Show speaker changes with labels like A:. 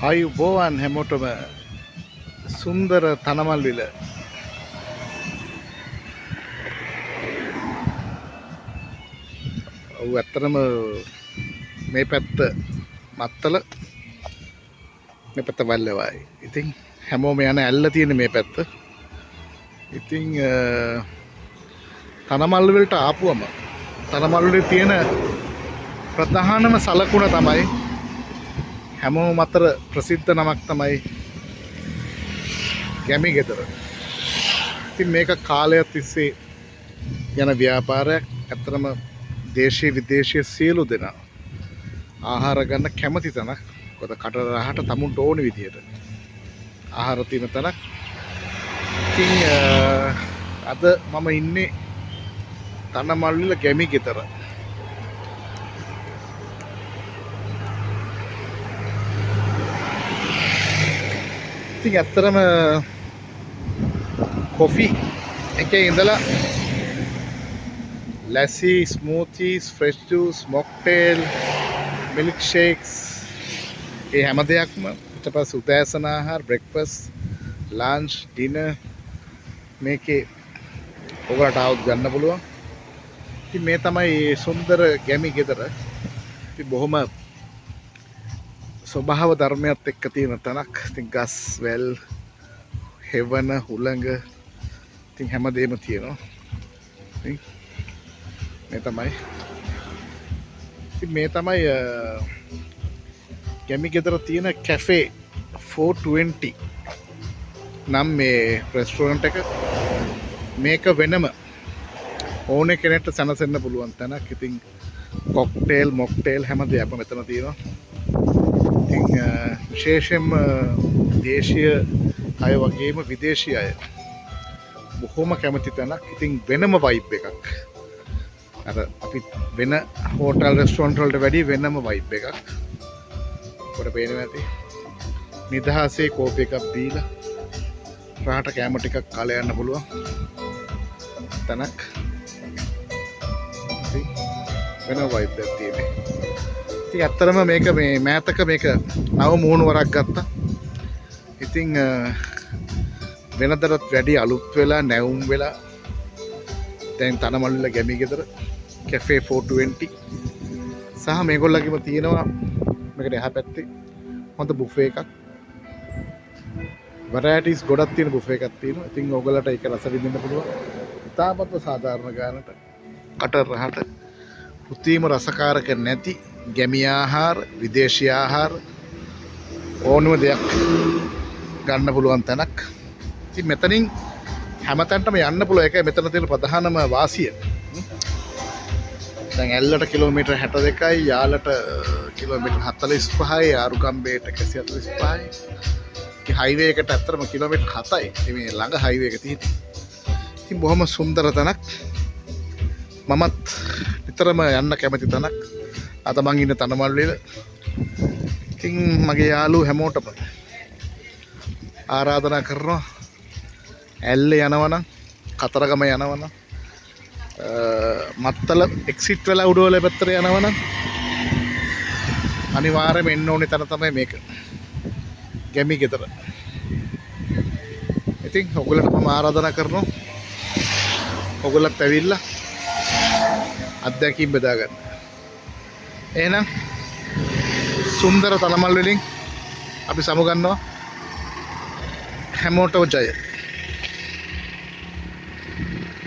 A: ආයුබෝවන් හැමෝටම සුන්දර තනමල්විල ඇත්තටම මේ පැත්ත මත්තල මේ පැත්ත වල්ලවයි. ඉතින් හැමෝම යන ඇල්ල තියෙන මේ පැත්ත. ඉතින් තනමල්ල වලට ආපුවම තනමල්ල වලේ තියෙන ප්‍රධානම සලකුණ තමයි හැමෝම අතර ප්‍රසිද්ධ නමක් තමයි ගැමි ගෙදර. ඉතින් මේක කාලයක් තිස්සේ යන ව්‍යාපාරයක්. ඇත්තටම දේශීය විදේශීය සියලු දෙනා ආහාර ගන්න කැමති තැනක්. මොකද කට රහට තමුන්ට ඕන විදියට ආහාර තියෙන තැනක්. ඉතින් අද මම ඉන්නේ තනමල්විල ගැමි ගෙදර. ඉතින් ඇත්තටම කොෆි එකේ ඉඳලා ලැසි, ස්මූතිස්, ෆ්‍රෙෂ් ජූස්, මොක්ටේල්, මිල්ක් ෂේක්ස්, ඒ හැම දෙයක්ම ඊට පස්සේ උදෑසන ආහාර, බ්‍රෙක්ෆාස්ට්, ලන්ච්, ඩිනර් මේකේ ඔයගලට આવුත් ගන්න පුළුවන්. ඉතින් මේ තමයි සුන්දර ගැමි ගෙදර. ඉතින් බොහොම ස්වභාව ධර්මයත් එක්ක තියෙන තැනක්. ඉතින් ගස් වැල් හෙවන හුළඟ ඉතින් හැමදේම තියෙනවා. ඉතින් මේ තමයි ගැමි ගෙදර තියෙන කැෆේ 420 නම් මේ රෙස්ටෝරන්ට් එක. මේක වෙනම ඕනේ කෙනෙක්ට සැනසෙන්න පුළුවන් තැනක්. ඉතින් කොක්ටේල් මොක්ටේල් හැම දෙයක්ම මෙතන තියෙනවා. ඉතින් විශේෂයෙන්ම දේශීය අය වගේම විදේශීය අය බොහොම කැමති තැනක්. ඉතින් වෙනම වයිබ් එකක්. අර අපි වෙන හෝටල් රෙස්ටෝරන්ට් වලට වැඩි වෙනම වයිබ් එකක්. ඔකට පේනවා ඇති. නිදහසේ කෝපි එකක් දීලා රාහට කැම ටිකක් කාලේ යන්න පුළුවන් තැනක්. ඉතින් වෙන වයිබ් එකක් තියෙන්නේ. ඉතින් ඇත්තටම මේක මේ මෑතක මේක නව මුහුණුවරක් ගත්තා. ඉතින් වෙනදටත් වැඩි අලුත් වෙලා නැවුම් වෙලා දැන් තනමල්විල ගැමි ගෙදර කැෆේ 420 සහ මේගොල්ලගේම තියෙනවා මේකට එහා පැත්තේ හොඳ බුෆේ එකක්. වැරයිටිස් ගොඩක් තියෙන බුෆේ එකක් තියෙනවා. ඉතින් ඔයගලට ඒක රස විඳින්න පුළුවන්. ඉතාමත් සාධාරණ ගානට කට රහට කෘත්‍රිම රසකාරක නැති ගැමි ආහාර, විදේශීය ආහාර ඕනම දෙයක් ගන්න පුළුවන් තැනක්. ඉතින් මෙතනින් හැමතැනටම යන්න පුළුවන්. ඒකයි මෙතන තියෙන ප්‍රධානම වාසිය. දැන් ඇල්ලට කිලෝමීටර් 62යි, යාලට කිලෝමීටර් 45යි, ආරුගම්බේට 145යි. ඒ හයිවේ එකට ඇත්තටම කිලෝමීටර් 7යි. මේ ළඟ හයිවේ එක තියෙන්නේ. ඉතින් බොහොම සුන්දර තැනක්. මමත් විතරම යන්න කැමති තැනක්. අද මං ඉන්න තනමල්විල. ඉතින් මගේ යාළුවෝ හැමෝටම ආරාධනා කරනවා ඇල්ලේ යනවනම්, කතරගම යනවනම්, මත්තල එක්සිට් වෙලා උඩවල පැත්තට යනවනම් අනිවාර්යයෙන්ම එන්න ඕනේ තැන තමයි මේක. ගැමි ගෙදර. ඉතින් ඔයගොල්ලන්ට මම ආරාධනා කරනවා ඔයගොල්ලත් ඇවිල්ලා අත්දැකීම් බෙදා ගන්න. එහෙනම් සුන්දර තනමල්විලින් අපි සමුගන්නවා. හැමෝටම ජය.